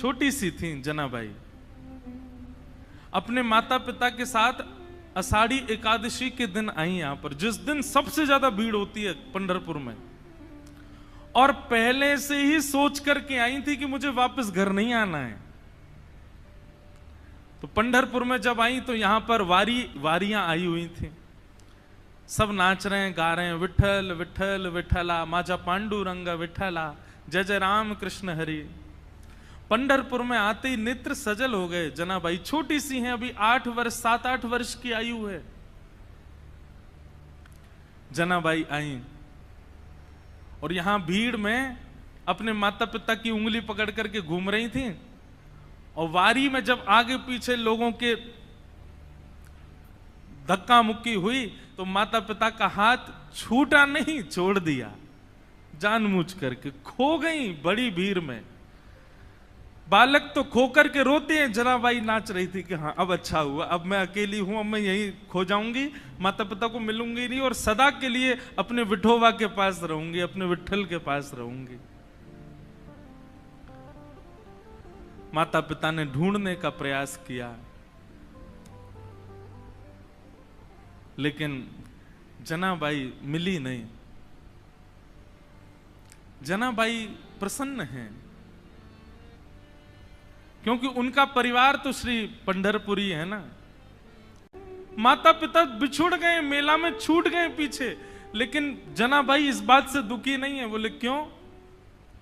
छोटी सी थी जनाबाई, अपने माता पिता के साथ आषाढ़ी एकादशी के दिन आई यहां पर, जिस दिन सबसे ज्यादा भीड़ होती है पंढरपुर में, और पहले से ही सोच करके आई थी कि मुझे वापस घर नहीं आना है। तो पंढरपुर में जब आई तो यहां पर वारियां आई हुई थी, सब नाच रहे हैं, गा रहे हैं, विठल विठल विठला, माजा पांडुरंग विठला, जय जय राम कृष्ण हरि। पंढरपुर में आते ही नेत्र सजल हो गए। जनाबाई छोटी सी हैं, अभी 7-8 वर्ष की आयु है। जनाबाई आई और यहां भीड़ में अपने माता पिता की उंगली पकड़ करके घूम रही थी, और वारी में जब आगे पीछे लोगों के धक्का मुक्की हुई तो माता पिता का हाथ छूटा नहीं, छोड़ दिया जानबूझ करके, खो गई बड़ी भीड़ में। बालक तो खो करके रोते हैं, जनाबाई नाच रही थी कि हाँ अब अच्छा हुआ, अब मैं अकेली हूं, अब मैं यहीं खो जाऊंगी, माता पिता को मिलूंगी नहीं, और सदा के लिए अपने विठोबा के पास रहूंगी, अपने विठल के पास रहूंगी। माता पिता ने ढूंढने का प्रयास किया, लेकिन जनाबाई मिली नहीं। जनाबाई प्रसन्न हैं, क्योंकि उनका परिवार तो श्री पंढरपुरी है ना। माता पिता बिछुड़ गए, मेला में छूट गए पीछे, लेकिन जनाबाई इस बात से दुखी नहीं है। बोले क्यों?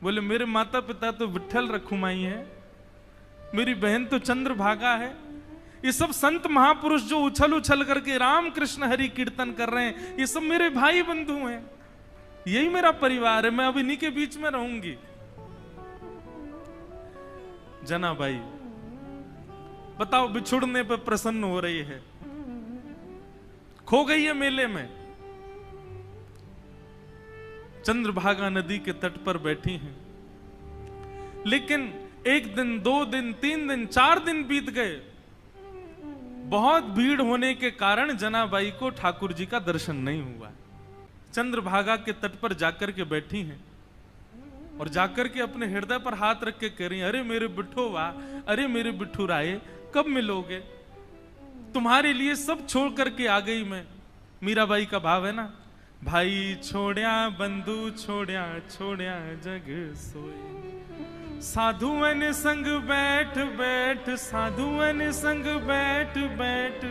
बोले मेरे माता पिता तो विठल रखुमाई है, मेरी बहन तो चंद्रभागा है। ये सब संत महापुरुष जो उछल उछल करके राम कृष्ण हरि कीर्तन कर रहे हैं, ये सब मेरे भाई बंधु हैं, यही मेरा परिवार है, मैं अब इन्हीं के बीच में रहूंगी। जनाबाई बताओ, बिछुड़ने पर प्रसन्न हो रही है, खो गई है मेले में, चंद्रभागा नदी के तट पर बैठी हैं। लेकिन 1 दिन 2 दिन 3 दिन 4 दिन बीत गए, बहुत भीड़ होने के कारण जनाबाई को ठाकुर जी का दर्शन नहीं हुआ। चंद्रभागा के तट पर जाकर के बैठी हैं और जाकर के अपने हृदय पर हाथ रख के कह रही, अरे मेरे बिठोवा, अरे मेरे बिठुराए, कब मिलोगे? तुम्हारे लिए सब छोड़ करके आ गई मैं। मीराबाई का भाव है ना, भाई छोड़या बंधु छोड़या, छोड़या जग सोए, साधुअन संग बैठ बैठ, साधुअन संग बैठ बैठ,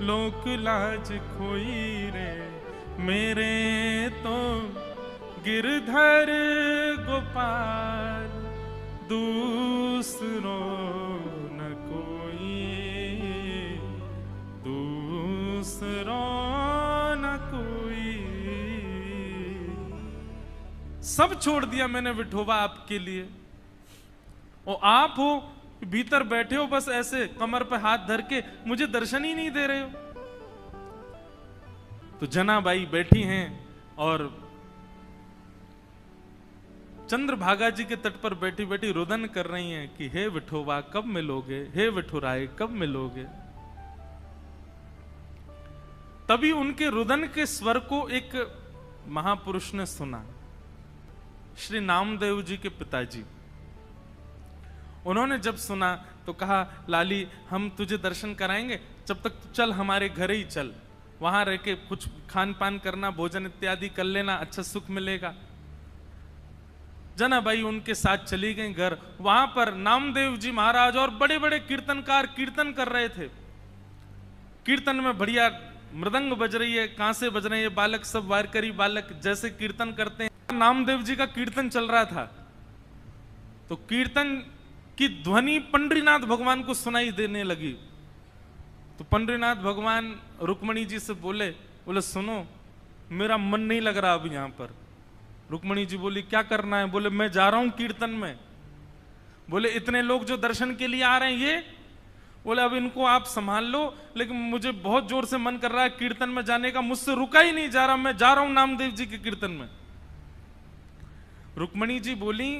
लोक लाज खोई रे, मेरे तो गिरधर गोपाल दूसरो न कोई, दूसरो न कोई। सब छोड़ दिया मैंने विठोबा आपके लिए, और आप हो भीतर बैठे हो बस ऐसे कमर पे हाथ धर के, मुझे दर्शन ही नहीं दे रहे हो। तो जनाबाई बैठी हैं और चंद्रभागा जी के तट पर बैठी बैठी रुदन कर रही हैं कि हे विठोबा कब मिलोगे, हे विठुराए कब मिलोगे। तभी उनके रुदन के स्वर को एक महापुरुष ने सुना, श्री नामदेव जी के पिताजी। उन्होंने जब सुना तो कहा, लाली हम तुझे दर्शन कराएंगे, जब तक चल हमारे घर ही चल, वहां रह के कुछ खान पान करना, भोजन इत्यादि कर लेना, अच्छा सुख मिलेगा। जनाबाई उनके साथ चली गई घर। वहां पर नामदेव जी महाराज और बड़े बड़े कीर्तनकार कीर्तन कर रहे थे। कीर्तन में बढ़िया मृदंग बज रही है, कांसे बज रहे हैं, बालक सब वारकरी बालक जैसे कीर्तन करते हैं। नामदेव जी का कीर्तन चल रहा था, तो कीर्तन की ध्वनि पंडरीनाथ भगवान को सुनाई देने लगी। तो पंडरीनाथ भगवान रुक्मणी जी से बोले सुनो मेरा मन नहीं लग रहा अब यहां पर। रुक्मणी जी बोली क्या करना है? बोले मैं जा रहा हूं कीर्तन में। बोले इतने लोग जो दर्शन के लिए आ रहे हैं ये? बोले अब इनको आप संभाल लो, लेकिन मुझे बहुत जोर से मन कर रहा है कीर्तन में जाने का, मुझसे रुका ही नहीं जा रहा, मैं जा रहा हूं नामदेव जी के कीर्तन में। रुक्मणी जी बोली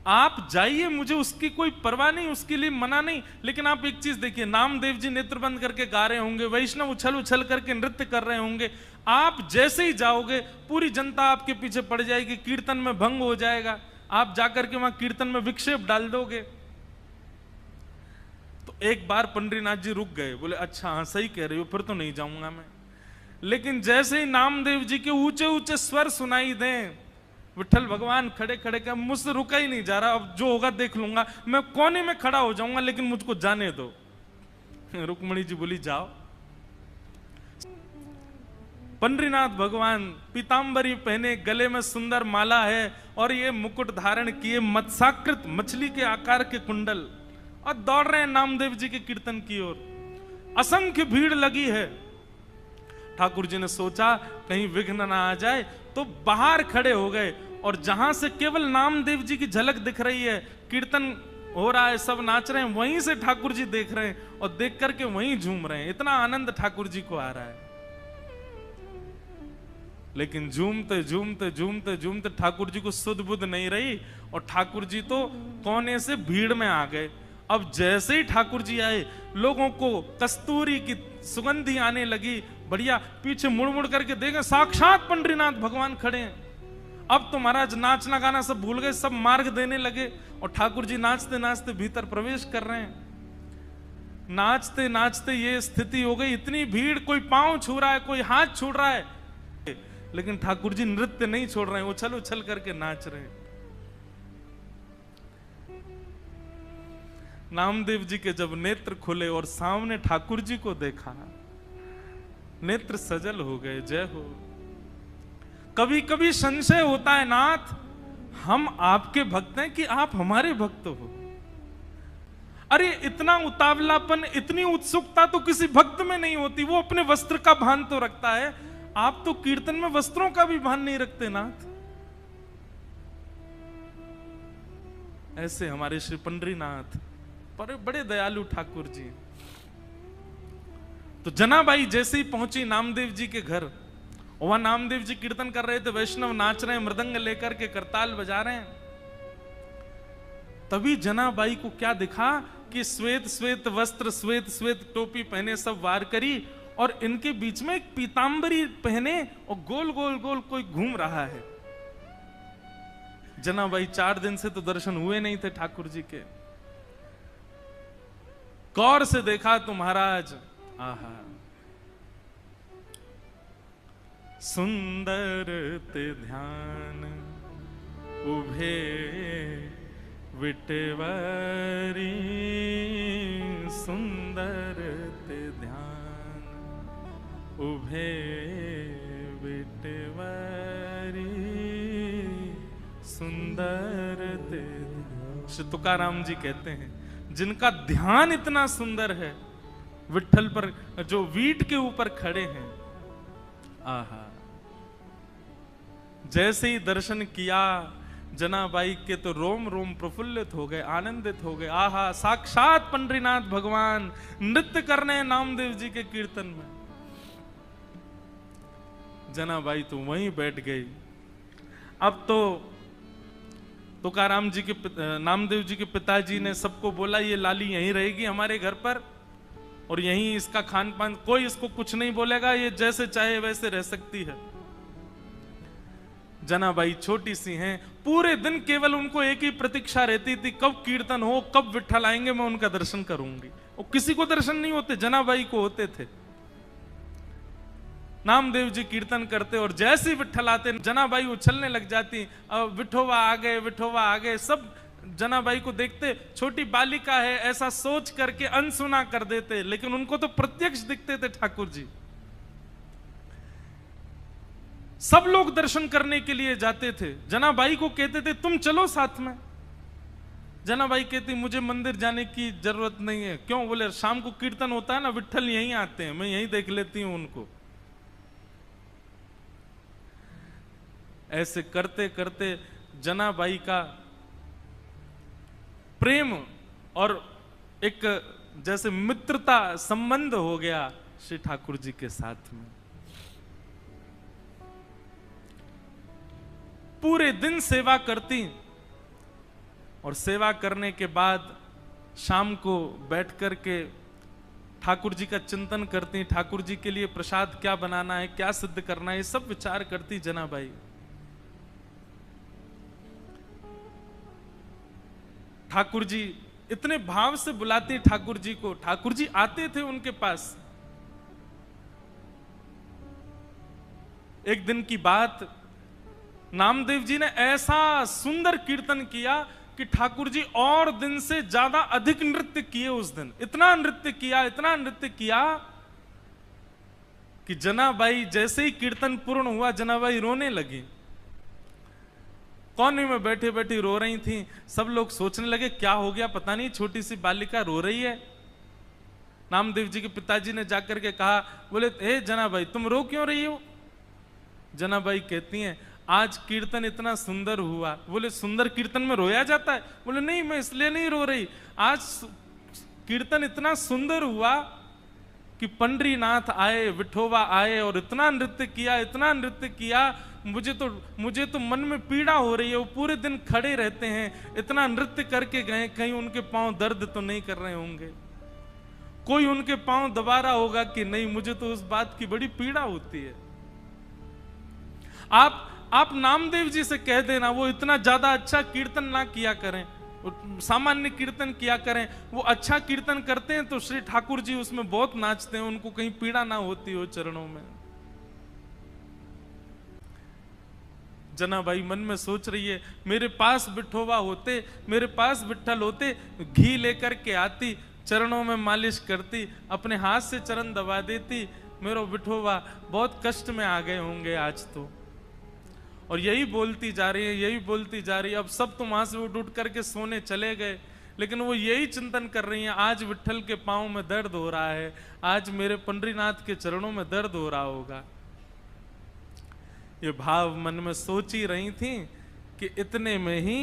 आप जाइए, मुझे उसकी कोई परवाह नहीं, उसके लिए मना नहीं, लेकिन आप एक चीज देखिए, नामदेव जी नेत्र बंद करके गा रहे होंगे, वैष्णव उछल उछल करके नृत्य कर रहे होंगे, आप जैसे ही जाओगे पूरी जनता आपके पीछे पड़ जाएगी, कीर्तन में भंग हो जाएगा, आप जाकर के वहां कीर्तन में विक्षेप डाल दोगे। तो एक बार पंडरीनाथ जी रुक गए, बोले अच्छा हाँ सही कह रहे हो, फिर तो नहीं जाऊंगा मैं। लेकिन जैसे ही नामदेव जी के ऊंचे ऊंचे स्वर सुनाई दें, विठ्ठल भगवान खड़े खड़े का मुझसे रुका ही नहीं जा रहा, अब जो होगा देख लूंगा, मैं कोने में खड़ा हो जाऊंगा लेकिन मुझको जाने दो। रुक्मणी जी बोली जाओ। पंडरीनाथ भगवान पीतांबरी पहने, गले में सुंदर माला है और ये मुकुट धारण किए, मत्स्याकृत मछली के आकार के कुंडल, और दौड़ रहे हैं नामदेव जी के कीर्तन की ओर। असंख्य भीड़ लगी है। ठाकुर जी ने सोचा कहीं विघ्न ना आ जाए, तो बाहर खड़े हो गए और जहां से केवल नामदेव जी की झलक दिख रही है, कीर्तन हो रहा है, सब नाच रहे हैं, वहीं से ठाकुर जी देख रहे हैं और देख करके वहीं झूम रहे हैं। इतना आनंद ठाकुर जी को आ रहा है। लेकिन झूमते झूमते झूमते झूमते ठाकुर जी को सुध बुध नहीं रही और ठाकुर जी तो कोने से भीड़ में आ गए। अब जैसे ही ठाकुर जी आए, लोगों को कस्तूरी की सुगंधी आने लगी, बढ़िया। पीछे मुड़ मुड़ करके देखें, साक्षात पंडरीनाथ भगवान खड़े हैं। अब तो महाराज नाचना गाना सब भूल गए, सब मार्ग देने लगे और ठाकुर जी नाचते नाचते भीतर प्रवेश कर रहे हैं। नाचते नाचते ये स्थिति हो गई, इतनी भीड़, कोई पांव छू रहा है, कोई हाथ छू रहा है, लेकिन ठाकुर जी नृत्य नहीं छोड़ रहे हैं, उछल उछल करके नाच रहे हैं। नामदेव जी के जब नेत्र खुले और सामने ठाकुर जी को देखा, नेत्र सजल हो गए। जय हो। कभी कभी संशय होता है नाथ, हम आपके भक्त हैं कि आप हमारे भक्त हो। अरे इतना उतावलापन, इतनी उत्सुकता तो किसी भक्त में नहीं होती। वो अपने वस्त्र का भान तो रखता है, आप तो कीर्तन में वस्त्रों का भी भान नहीं रखते नाथ। ऐसे हमारे श्री पंडरीनाथ बड़े दयालु ठाकुर जी। तो जनाबाई जैसे ही पहुंची नामदेव जी के घर, वहां नामदेव जी कीर्तन कर रहे थे, वैष्णव नाच रहे हैं, मृदंग लेकर के करताल बजा रहे हैं। तभी जनाबाई को क्या दिखा कि श्वेत श्वेत वस्त्र, श्वेत श्वेत टोपी पहने, सब वार करी, और इनके बीच में एक पीतांबरी पहने और गोल गोल गोल कोई घूम रहा है। जनाबाई 4 दिन से तो दर्शन हुए नहीं थे ठाकुर जी के। गौर से देखा तो महाराज, आहा, सुंदर ते ध्यान उभे विटवारी, सुंदर ते ध्यान उभे विटवारी, सुंदर ते। श्री तुकाराम जी कहते हैं, जिनका ध्यान इतना सुंदर है विठ्ठल पर, जो वीट के ऊपर खड़े हैं, आहा। जैसे ही दर्शन किया जनाबाई के तो रोम रोम प्रफुल्लित हो गए, आनंदित हो गए। आहा, साक्षात पंडरीनाथ भगवान नृत्य करने हैं नामदेव जी के कीर्तन में। जनाबाई तो वहीं बैठ गई। अब तो तुकाराम जी के नामदेव जी के पिताजी ने सबको बोला, ये लाली यहीं रहेगी हमारे घर पर और यहीं इसका खान पान, कोई इसको कुछ नहीं बोलेगा, ये जैसे चाहे वैसे रह सकती है। जनाबाई छोटी सी हैं, पूरे दिन केवल उनको एक ही प्रतीक्षा रहती थी, कब कीर्तन हो, कब विठ्ठल आएंगे, मैं उनका दर्शन करूंगी। और किसी को दर्शन नहीं होते, जनाबाई को होते थे। नामदेव जी कीर्तन करते और जैसे ही विठ्ठल आते, जनाबाई उछलने लग जाती, अब विठोबा आ गए, विठोबा आ गए। सब जनाबाई को देखते, छोटी बालिका है ऐसा सोच करके अनसुना कर देते, लेकिन उनको तो प्रत्यक्ष दिखते थे ठाकुर जी। सब लोग दर्शन करने के लिए जाते थे। जनाबाई को कहते थे तुम चलो साथ में। जनाबाई कहती मुझे मंदिर जाने की जरूरत नहीं है। क्यों? बोले शाम को कीर्तन होता है ना, विठ्ठल यहीं आते हैं, मैं यहीं देख लेती हूं उनको। ऐसे करते करते जनाबाई का प्रेम और एक जैसे मित्रता संबंध हो गया श्री ठाकुर जी के साथ में। पूरे दिन सेवा करती और सेवा करने के बाद शाम को बैठ करके ठाकुर जी का चिंतन करती, ठाकुर जी के लिए प्रसाद क्या बनाना है, क्या सिद्ध करना है, ये सब विचार करती जनाबाई। ठाकुर जी इतने भाव से बुलाते ठाकुर जी को, ठाकुर जी आते थे उनके पास। एक दिन की बात, नामदेव जी ने ऐसा सुंदर कीर्तन किया कि ठाकुर जी और दिन से ज्यादा अधिक नृत्य किए उस दिन। इतना नृत्य किया, इतना नृत्य किया कि जनाबाई जैसे ही कीर्तन पूर्ण हुआ, जनाबाई रोने लगी। कोने में बैठे बैठे रो रही थी। सब लोग सोचने लगे क्या हो गया, पता नहीं छोटी सी बालिका रो रही है। नामदेव जी के पिताजी ने जाकर के कहा, बोले हे जनाबाई तुम रो क्यों रही हो? जनाबाई कहती हैं आज कीर्तन इतना सुंदर हुआ। बोले सुंदर कीर्तन में रोया जाता है? बोले नहीं, मैं इसलिए नहीं रो रही, आज कीर्तन इतना सुंदर हुआ कि पंडरीनाथ आए, विठोबा आए और इतना नृत्य किया, इतना नृत्य किया, मुझे तो मन में पीड़ा हो रही है। वो पूरे दिन खड़े रहते हैं, इतना नृत्य करके गए, कहीं उनके पांव दर्द तो नहीं कर रहे होंगे, कोई उनके पांव दबा रहा होगा कि नहीं? मुझे तो उस बात की बड़ी पीड़ा होती है। आप नामदेव जी से कह देना वो इतना ज्यादा अच्छा कीर्तन ना किया करें, सामान्य कीर्तन किया करें। वो अच्छा कीर्तन करते हैं तो श्री ठाकुर जी उसमें बहुत नाचते हैं, उनको कहीं पीड़ा ना होती हो चरणों में। जनाबाई मन में सोच रही है मेरे पास विठोबा होते, मेरे पास विठ्ठल होते, घी लेकर के आती, चरणों में मालिश करती, अपने हाथ से चरण दबा देती, मेरा विठोबा बहुत कष्ट में आ गए होंगे आज तो। और यही बोलती जा रही है, यही बोलती जा रही है। अब सब तो वहां से उठ करके सोने चले गए, लेकिन वो यही चिंतन कर रही हैं आज विठ्ठल के पांव में दर्द हो रहा है, आज मेरे पंडरीनाथ के चरणों में दर्द हो रहा होगा। ये भाव मन में सोच ही रही थी कि इतने में ही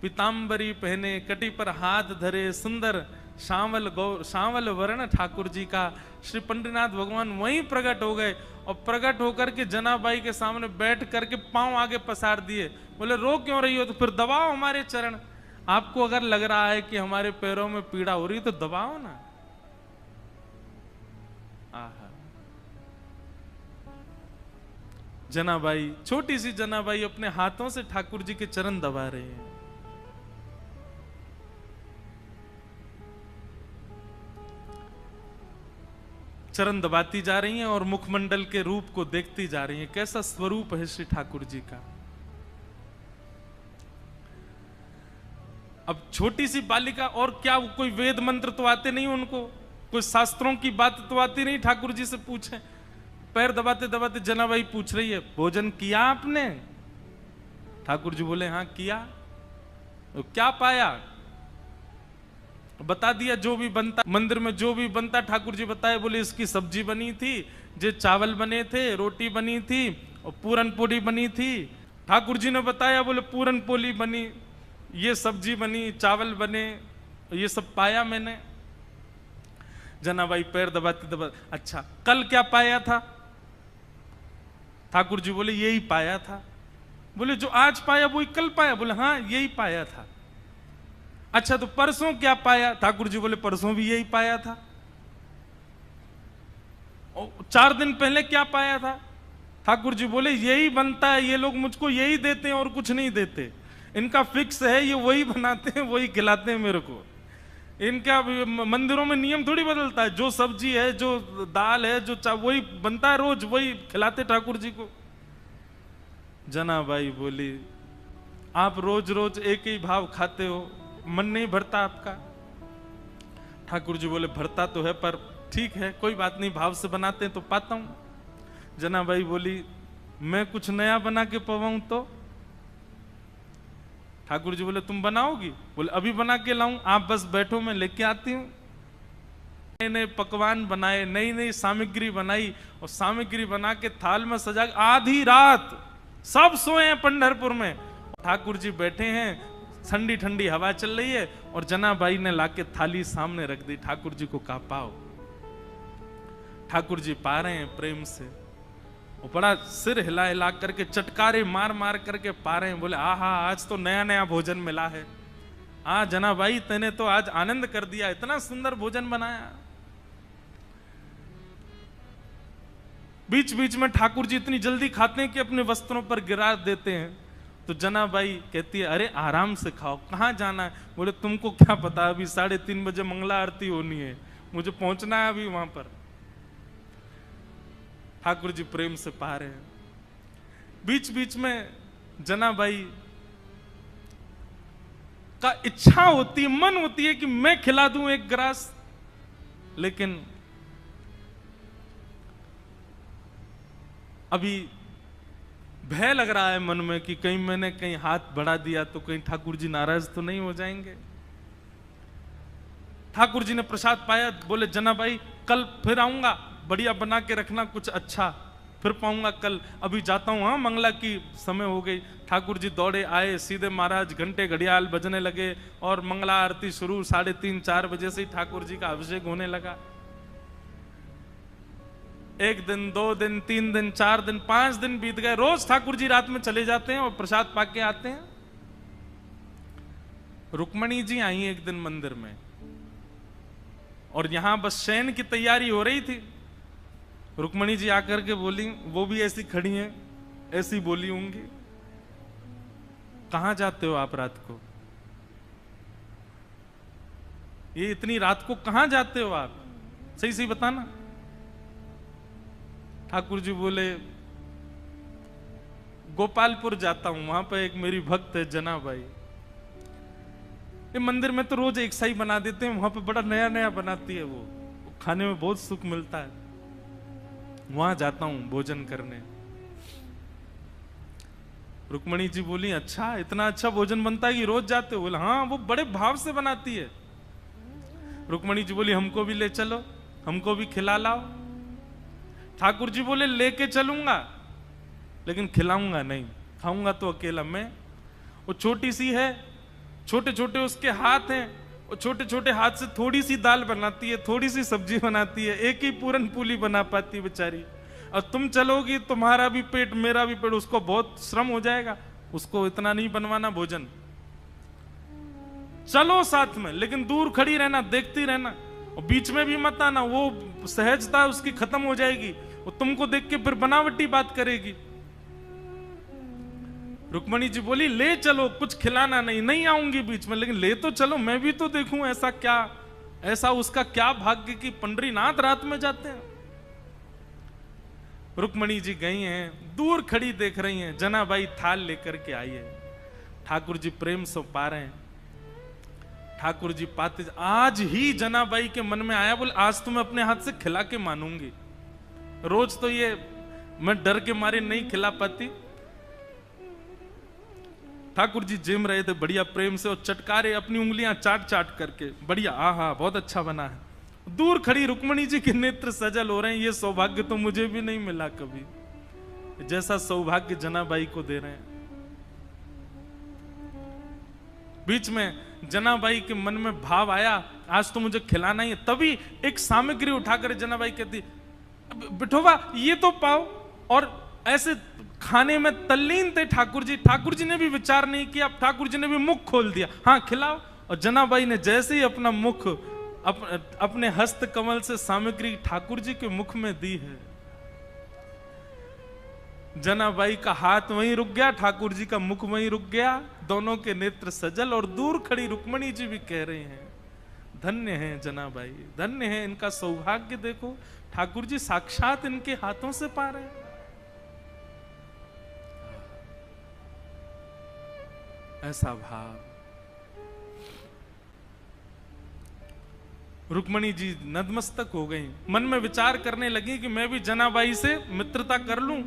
पीताम्बरी पहने, कटी पर हाथ धरे, सुंदर सांवल वर्ण ठाकुर जी का श्री पंडरीनाथ भगवान वहीं प्रकट हो गए। और प्रकट होकर के जनाबाई के सामने बैठ करके पांव आगे पसार दिए। बोले रो क्यों रही हो? तो फिर दबाओ हमारे चरण। आपको अगर लग रहा है कि हमारे पैरों में पीड़ा हो रही है तो दबाओ ना। आहा, जनाबाई, छोटी सी जनाबाई अपने हाथों से ठाकुर जी के चरण दबा रहे हैं। चरण दबाती जा रही हैं और मुखमंडल के रूप को देखती जा रही हैं, कैसा स्वरूप है श्री ठाकुर जी का। अब छोटी सी बालिका, और क्या कोई वेद मंत्र तो आते नहीं उनको, कोई शास्त्रों की बात तो आती नहीं, ठाकुर जी से पूछें। पैर दबाते दबाते जनाबाई पूछ रही है भोजन किया आपने? ठाकुर जी बोले हाँ किया। तो क्या पाया? बता दिया जो भी बनता मंदिर में, जो भी बनता ठाकुर जी बताए। बोले इसकी सब्जी बनी थी, जे चावल बने थे, रोटी बनी थी और पूरन पोली बनी थी। ठाकुर जी ने बताया, बोले पूरन पोली बनी, ये सब्जी बनी, चावल बने, ये सब पाया मैंने। जनाबाई पैर दबाते दबाते, अच्छा कल क्या पाया था? ठाकुर जी बोले यही पाया था। बोले जो आज पाया वही कल पाया? बोले हाँ यही पाया था। अच्छा तो परसों क्या पाया? ठाकुर जी बोले परसों भी यही पाया था। और 4 दिन पहले क्या पाया था? ठाकुर जी बोले यही बनता है, ये लोग मुझको यही देते हैं और कुछ नहीं देते, इनका फिक्स है, ये वही बनाते हैं वही खिलाते हैं मेरे को। इनका मंदिरों में नियम थोड़ी बदलता है, जो सब्जी है, जो दाल है, जो वही बनता है, रोज वही खिलाते ठाकुर जी को। जनाबाई बोली आप रोज रोज एक ही भाव खाते हो, मन नहीं भरता आपका? ठाकुर जी बोले भरता तो है, पर ठीक है कोई बात नहीं, भाव से बनाते हैं तो पाता हूं। जनाबाई बोली मैं कुछ नया बना के पवाऊं तो? ठाकुर जी बोले तुम बनाओगी? बोले अभी बना के लाऊं, आप बस बैठो मैं लेके आती हूं। नए नए पकवान बनाए, नई नई सामग्री बनाई और सामग्री बना के थाल में सजा। आधी रात सब सोए हैं पंढरपुर में, ठाकुर जी बैठे हैं, ठंडी ठंडी हवा चल रही है और जनाबाई ने लाके थाली सामने रख दी। ठाकुर जी को कहा पाओ। ठाकुर जी पा रहे हैं प्रेम से, वो बड़ा सिर हिला हिला करके, चटकारे मार मार करके पा रहे हैं। बोले आहा आज तो नया नया भोजन मिला है। हाँ जनाबाई तेने तो आज आनंद कर दिया, इतना सुंदर भोजन बनाया। बीच बीच में ठाकुर जी इतनी जल्दी खाते हैं कि अपने वस्त्रों पर गिरा देते हैं तो जनाबाई कहती है अरे आराम से खाओ, कहाँ जाना है? बोले तुमको क्या पता, अभी 3:30 बजे मंगला आरती होनी है, मुझे पहुंचना है अभी वहां पर। ठाकुर जी प्रेम से पा रहे हैं। बीच बीच में जनाबाई का इच्छा होती है, मन होती है कि मैं खिला दूं एक ग्रास, लेकिन अभी भय लग रहा है मन में कि कहीं मैंने कहीं हाथ बढ़ा दिया तो कहीं ठाकुर जी नाराज तो नहीं हो जाएंगे। ठाकुर जी ने प्रसाद पाया, बोले जनाबाई कल फिर आऊंगा, बढ़िया बना के रखना कुछ अच्छा, फिर पाऊंगा कल, अभी जाता हूं, हाँ मंगला की समय हो गई। ठाकुर जी दौड़े आए, सीधे महाराज घंटे घड़ियाल बजने लगे और मंगला आरती शुरू। 3:30-4 बजे से ही ठाकुर जी का अभिषेक होने लगा। 1 दिन 2 दिन 3 दिन 4 दिन 5 दिन बीत गए। रोज ठाकुर जी रात में चले जाते हैं और प्रसाद पाके आते हैं। रुक्मणी जी आई एक दिन मंदिर में और यहां बस शयन की तैयारी हो रही थी। रुक्मणी जी आकर के बोली, वो भी ऐसी खड़ी हैं, ऐसी बोली होंगी, कहां जाते हो आप रात को? ये इतनी रात को कहां जाते हो आप, सही सही बताना। ठाकुर जी बोले गोपालपुर जाता हूं, वहां पर एक मेरी भक्त है जनाबाई, ये मंदिर में तो रोज एक सा ही बना देते हैं, वहां पे बड़ा नया नया बनाती है, वो खाने में बहुत सुख मिलता है, वहां जाता हूं भोजन करने। रुक्मणी जी बोली अच्छा, इतना अच्छा भोजन बनता है कि रोज जाते हो? बोले हाँ, वो बड़े भाव से बनाती है। रुक्मणी जी बोली हमको भी ले चलो, हमको भी खिला लाओ। ठाकुर जी बोले लेके चलूंगा लेकिन खिलाऊंगा नहीं, खाऊंगा तो अकेला मैं। वो छोटी सी है, छोटे छोटे उसके हाथ हैं, वो छोटे छोटे हाथ से थोड़ी सी दाल बनाती है, थोड़ी सी सब्जी बनाती है, एक ही पूरन पूली बना पाती है बेचारी। और तुम चलोगी, तुम्हारा भी पेट मेरा भी पेट, उसको बहुत श्रम हो जाएगा, उसको इतना नहीं बनवाना भोजन। चलो साथ में, लेकिन दूर खड़ी रहना, देखती रहना, और बीच में भी मत आना, वो सहजता उसकी खत्म हो जाएगी, वो तुमको देख के फिर बनावटी बात करेगी। रुक्मणी जी बोली ले चलो, कुछ खिलाना नहीं, नहीं आऊंगी बीच में, लेकिन ले तो चलो, मैं भी तो देखूं ऐसा क्या, ऐसा उसका क्या भाग्य कि पंडरीनाथ रात में जाते हैं। रुक्मणी जी गई हैं, दूर खड़ी देख रही हैं, जनाबाई थाल लेकर के आई है। ठाकुर जी प्रेम से पा रहे हैं। ठाकुर जी पाते, आज ही जनाबाई के मन में आया, बोले आज तो मैं अपने हाथ से खिला के मानूंगी, रोज तो ये मैं डर के मारे नहीं खिला पाती। ठाकुर जी जिम रहे थे बढ़िया प्रेम से, और चटकारे अपनी उंगलियां चाट चाट करके, बढ़िया आहा बहुत अच्छा बना है। दूर खड़ी रुक्मणी जी के नेत्र सजल हो रहे हैं, ये सौभाग्य तो मुझे भी नहीं मिला कभी, जैसा सौभाग्य जनाबाई को दे रहे हैं। बीच में जनाबाई के मन में भाव आया आज तो मुझे खिलाना ही है, तभी एक सामग्री उठाकर जनाबाई कहती बिठोबा ये तो पाओ, और ऐसे खाने में तल्लीन थे ठाकुर जी। ठाकुर जी ने भी विचार नहीं किया, ठाकुर जी ने भी मुख खोल दिया, हाँ खिलाओ। और जनाबाई ने जैसे ही अपना मुख अपने हस्त कमल से सामग्री ठाकुर जी के मुख में दी है, जनाबाई का हाथ वहीं रुक गया, ठाकुर जी का मुख वहीं रुक गया, दोनों के नेत्र सजल। और दूर खड़ी रुक्मणी जी भी कह रही हैं धन्य है जनाबाई, धन्य है, इनका सौभाग्य देखो, ठाकुर जी साक्षात इनके हाथों से पा रहे हैं। ऐसा भाव। रुक्मणी जी नतमस्तक हो गई, मन में विचार करने लगी कि मैं भी जनाबाई से मित्रता कर लूं,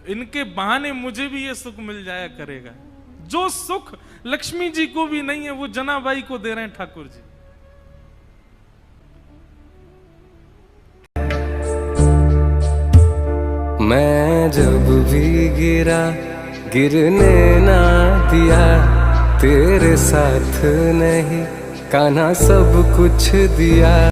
इनके बहाने मुझे भी ये सुख मिल जाया करेगा। जो सुख लक्ष्मी जी को भी नहीं है वो जनाबाई को दे रहे हैं ठाकुर जी। मैं जब भी गिरा गिरने ना दिया, तेरे साथ नहीं कान्हा सब कुछ दिया।